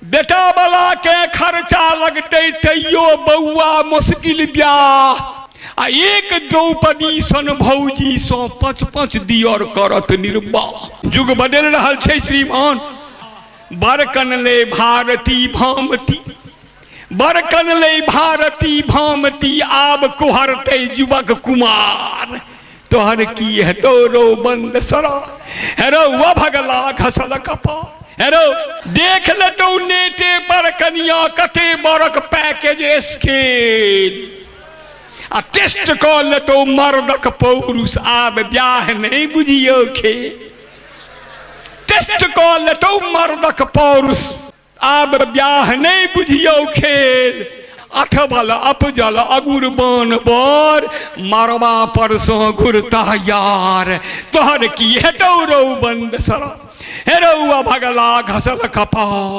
बेटा वाला के खर्चा लगते तैयो बउआ मुश्किल ब्याह आ एक द्रौपदी सन भौजी सो 5-5 दियर करत निर्वाह। युग बदल रहल छै श्रीमान। बरकन ले भारती भामती, बरकन ले भारती भामती, आब कुहरते युवक कुमार। तोहर की है तोरो बंद सरा, हेरो वा भगला घसल कपार। हेरो देख ले तो नेटे पर कनिया कते बरक पैकेज स्केल आ टेस्ट कर ले तो मर्दक पौरुष। आब ब्याह नहीं बुझियो खे, टेस्ट कर ले तो मर्दक पौरुष। आब ब्याह नहीं बुझियो खेल। अठबल अपजल अगुर बान बर, मरवा पर सो घुरता यार। तोहर की हेटो रो बंद सरा, हेरो भगला घसल कपार।